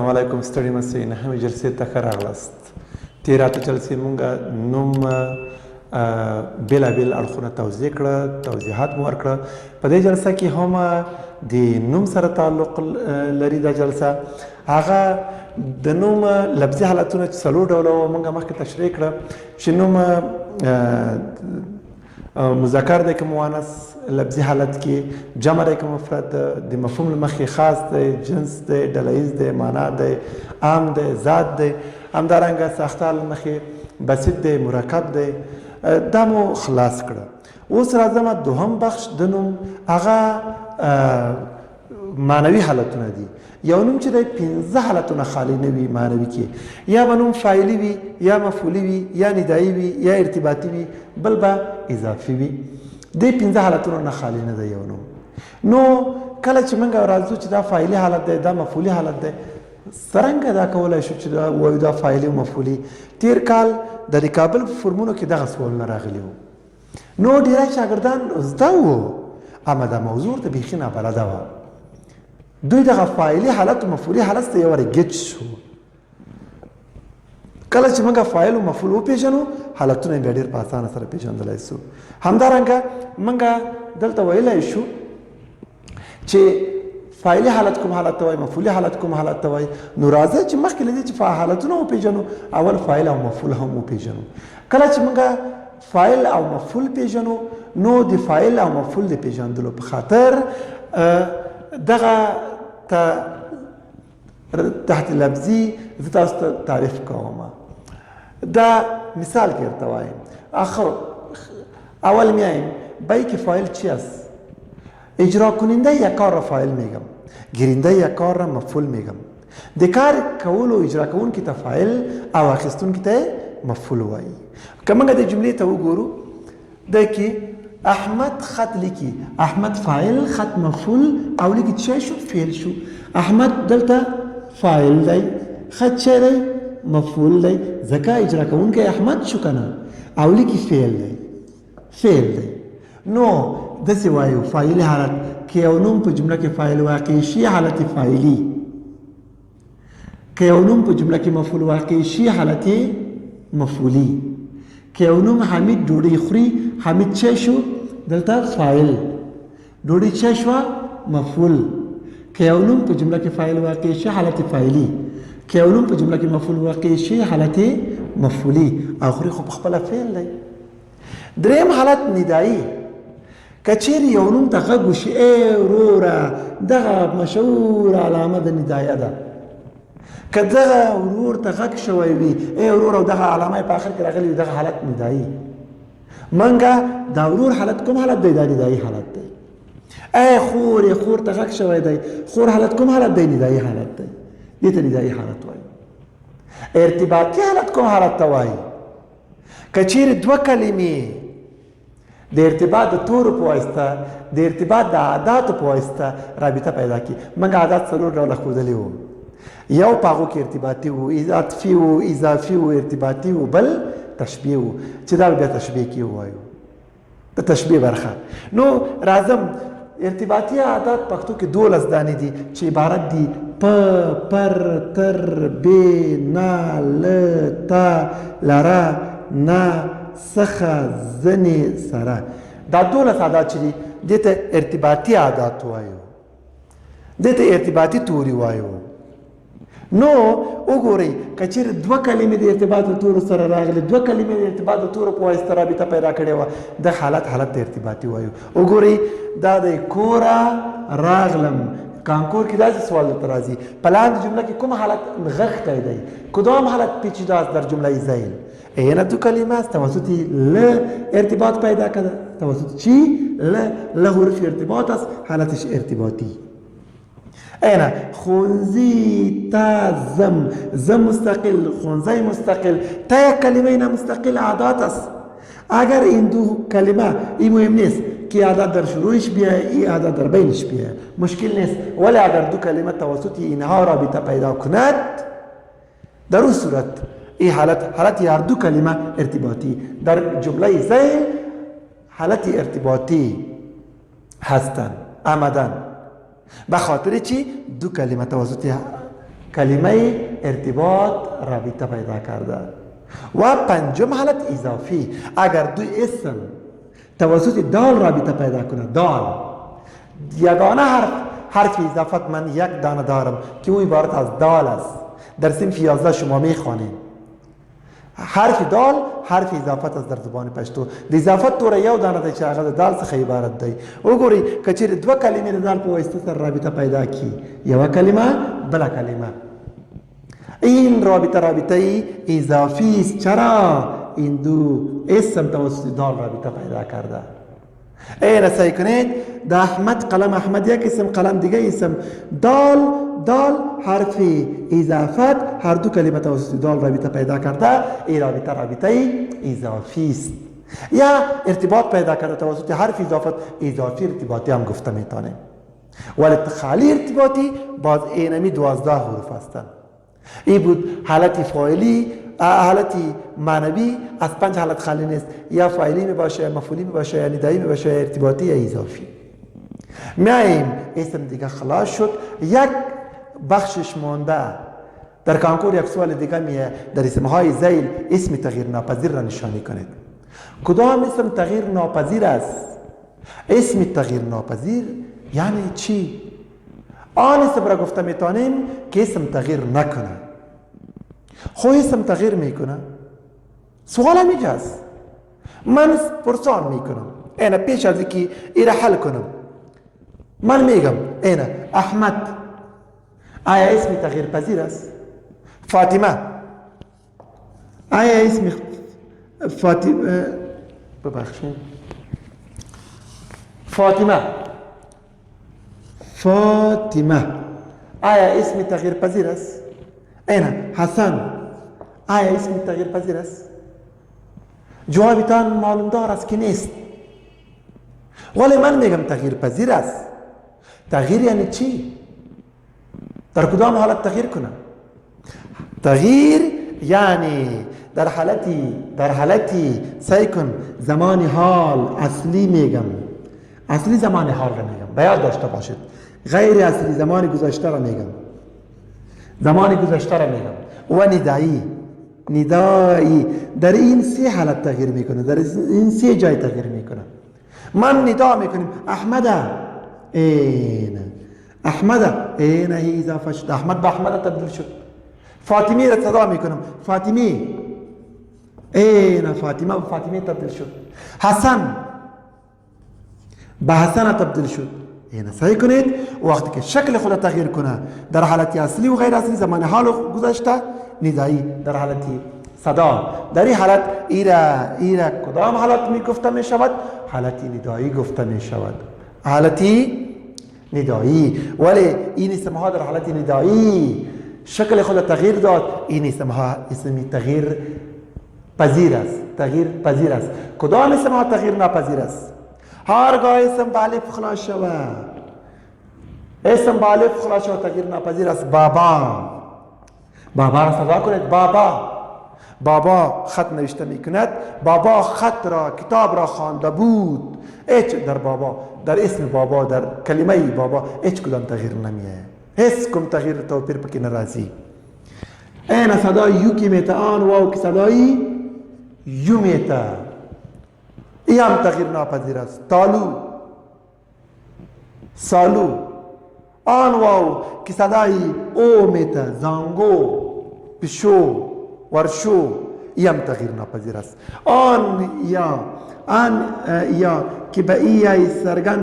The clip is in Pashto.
السلام علیکم ستړي مسئ نهمې جلسې ته ښه راغلاست. تېره اته جلسې مونږ نوم بېلابېل اړخونه توضیح کړه، توضیحات مو ورکړه. په دې جلسه کې هم د نوم سره تعلق لري دا جلسه. هغه د نوم لفظي حالتونه چې څلور ډوله وو مونږ مخکې تشریح کړه چې نوم مذکر دی که مؤنث، لفظي حالت کې جمع دی که مفرد، د مفهوم له مخې خاص دی، جنس دی، ډله ییز دی، معنا دی، عام دی، ذات دی. همدارنګه ساختار له مخې بسیط دی، مرکب دی. دا مو خلاص کړه. اوس راځم دوهم بخش د نوم، هغه معنوي حالتونه دي. یو نوم چې دی 15 حالتونه خالی نه وي معنوي کې، یا به نوم فاعلي وي، یا مفعولي وي، یا ندایي وي، یا ارتباطي وي، بل به اضافي وي. دې 15 حالتونو نه خالی نه دی یو نوم. نو کله چې موږ راځو چې دا فاعلي حالت دی، دا مفعولي حالت دی، څرنګه دا کولی شو چې دا وایو دا فاعلي او مفعولي؟ تیر کال د کابل په فورمونو کې دغه سوالونه راغلي وو. نو ډېری شاګردان زده وو، اما دا موضوع ته بیخي نابلده وه. دوی دغه فاعلي حالت او مفعولي حالت ته یو وارې ګیج شو. کله چې موږ فاعل او مفعول وپېژنو، حالتونه بیا ډېر په اسانه سره پېژندلی سو. همدارنګه موږ دلته ویلی شو چې فاعلي حالت کوم حالت ته وایي، مفعولي حالت کوم حالت ته وایي. نو راځئ چې مخکې له دې چې حالتونه وپېژنو، اول فاعل او مفعول هم وپېژنو. کله چې موږ فاعل او مفعول پېژنو، نو د فاعل او مفعول د پېژندلو په خاطر دغه تحت لفظي زه تاسو ته تعریف کوم. دا مثال کې ورته وایم. اول میایم بایی که فاعل چی است؟ اجرا کننده یک کار را فاعل میگم، گیرنده یک کار را مفعول میگم. د کار کول او اجرا کوونکي ته فاعل او اخیستونکي ته مفعول وایي. که موږ د جملې ته وګورو، دا کې احمد خط لیکي، احمد فاعل، خط مفعول، او لیکي څه شو؟ فعل شو. احمد دلته فاعل دی، خط څه دی؟ مفعول دی، ځکه اجرا کوونکی احمد شو کنه، او لیکي فعل دی، فعل دی. نو داسې وایو فاعلي حالت که یو نوم په جمله کې فاعل واقع شي، حالت فاعلي. که یو نوم په جمله کې مفعول واقع شي، حالت مفعولي. که یو نوم حمید ډوډۍ خوري، حمید څه شو؟ دلته فاعل. ډوډۍ څه شوه؟ مفعول. که یو نوم په جمله کې فاعل واقع شي، حالت فاعلي. که یو نوم په جمله کې مفعول واقع شي، حالت مفعولي. اخري خو په خپله فعل دی. دریم حالت ندایي. که چیرې یو نوم ته غږ وشي، ای وروره، دغه مشهور علامه د ندایه ده. که دغه ورور ته غږ شوی وي، ای وروره، او دغه علامه په آخر کې راغلي وي، دغه حالت ندایي. منګه دا ورور حالت کوم حالت دی؟ دا ندایي حالت دی. ای خور، خور ته غږ شوی دی، خور حالت کوم حالت دی؟ ندایي حالت دی. دې ته ندایي حالت وایي. ارتباطي حالت کوم حالت ته وایي؟ که چیرې دوه کلمې د ارتباط د تورو په واسطه، د ارتباط د عاداتو په واسطه رابطه پیدا کړي. موږ عادات څلور ډوله ښودلي وو. یو په هغو کې ارتباطي وو، عطفي وو، اضافي وو، ارتباطي وو، بل تشبیه وو، چې دا بیا تشبیه کې ووایو، د تشبیه برخه. نو راځم، ارتباطي عادات پښتو کې 12 دانې دي چې عبارت دي په، پر، تر، بې، نه، له، تا، لره، نه، څخه، ځنې، سره. دا 12 عادات چې دي، دې ته ارتباطي عادات وایو، دې ته ارتباطي توري وایو. نو وګورئ، که چیرې دوه کلمې د ارتباط د تورو سره راغلي، دوه کلمې د ارتباط د تورو په واسطه رابطه پیدا کړې وه، د حالت د ارتباطي وایو. وګورئ، دا د کوره راغلم. کانکور کې داسې سوال درته راځي، په لاندې جمله کې کوم حالت نغښتی دی؟ کدام حالت پیچیده است در جمله زیل؟ این دو کلمه است توسط ل ارتباط پیدا کرده، توسط چی؟ ل حرف ارتباط است، حالتش ارتباطی. اینا خونزی، تا، زم مستقل، خونزی مستقل، تا یک کلمه اینا مستقل عادات است. اگر این دو کلمه این مهم نیست که عادت در شروعش بیه، این عادت در بینش بیه، مشکل نیست. ولی اگر دو کلمه توسط اینها رابطه پیدا کند، در اون صورت این حالت هر دو کلمه ارتباطی در جمله زیل حالت ارتباطی هستند. آمدن به خاطر چی؟ دو کلمه توسط کلمه ارتباط رابطه پیدا کرده. و پنجم حالت اضافی، اگر دو اسم توسط دال رابطه پیدا کنه، دال یگانه حرف اضافت من یک دانه دارم که او عبارت از دال است. در صنف 11 شما میخوانید حرف دال حرف اضافت است در زبان پشتو. د اضافت توره یو دانه دی چې هغه د دال څخه عبارت دی. وګورئ که چیرې دوه کلمې د دال په واسطه سره رابطه پیدا کی، یوه کلمه بله کلمه، این رابطه اضافی است. چرا؟ این دو اسم توسط دال رابطه پیدا کرده. اینه سعی کنید د احمد قلم، احمد یک اسم، قلم دیگه اسم، دال حرف اضافت، هر دو کلمه توسط دال رابطه پیدا کرده. این رابطه اضافی است. یا ارتباط پیدا کرده توسط حرف اضافت، اضافی ارتباطی هم گفته میتونه. ولی خالی ارتباطی باز اینمی 12 حروف هستند. این بود حالت فاعلی. حالت معنوی از 5 حالت خالی نیست، یا فاعلی می باشه، یا مفعولی می باشه، یا ندایی می باشه، یا ارتباطی یا اضافی. میایم اسم دیگه خلاص شد. یک بخشش مانده در کانکور. یک سوال دیگه میه در اسمهای ذیل اسم تغییر ناپذیر را نشانی کنید. کدام اسم تغییر ناپذیر است؟ اسم تغییر ناپذیر یعنی چی؟ آن اسم را گفته میتونیم که اسم تغییر نکنه. خو اسم تغییر میکنه. سوال همیجاست. من پرسان میکنم اینا پیش از اینکه ایره حل کنم، من میگم اینا احمد آیا اسم تغییر پذیر است؟ فاطمه آیا اسم فاطمه ببخشید فاطمه آیا اسم تغییر پذیر است؟ اینا حسن آیا اسم تغییر پذیر است؟ جوابتان معلوم دار است که نیست. ولی من میگم تغییر پذیر است. تغییر یعنی چی؟ در کدام حالت تغییر کنم؟ تغییر یعنی در حالتی سعی کن زمان حال اصلی میگم، اصلی زمان حال را میگم، بیاد داشته باشید. غیر اصلی زمان گذشته را میگم، زمان گذشته را میگم. و ندایی در این 3 حالت تغییر میکنه، در این 3 جای تغییر میکنه. من ندا میکنیم احمد، این هی اضافه شد، احمد به احمد تبدیل شد. فاطمی را صدا میکنم فاطمی، این فاطمه به فاطمه تبدیل شد. حسن به حسن تبدیل شد. این سعی کنید وقتی که شکل خود تغییر کنه در حالت اصلی و غیر اصلی، زمان حال گذشته، ندایی در حالت صدا. در این حالت ایره کدام حالت می گفته می شود؟ حالتی ندایی گفته می شود، حالتی ندایی. ولی این اسمها در حالت ندایی شکل خود تغییر داد. این اسمها اسمی تغییر پذیر است. کدام اسمها تغییر ناپذیر است؟ هرگاه اسم با الف خلاص شود، اسم با الف خلاص شود تغییر ناپذیر است. بابا را صدا کنید بابا خط نوشته میکند، بابا خط را کتاب را خوانده بود. در اسم بابا، در کلمه بابا هیچ کدام تغییر نمیه، هیچ کم تغییر توپیر پکی نرازی. این صدای یو کی میته، آن واو کی صدای یو میته، ای هم تغییر ناپذیر است. سالو آن واو کی صدای او میته، زانگو، پشو، ورشو، ای هم تغییر ناپذیر است. آن یا که به ای سرگند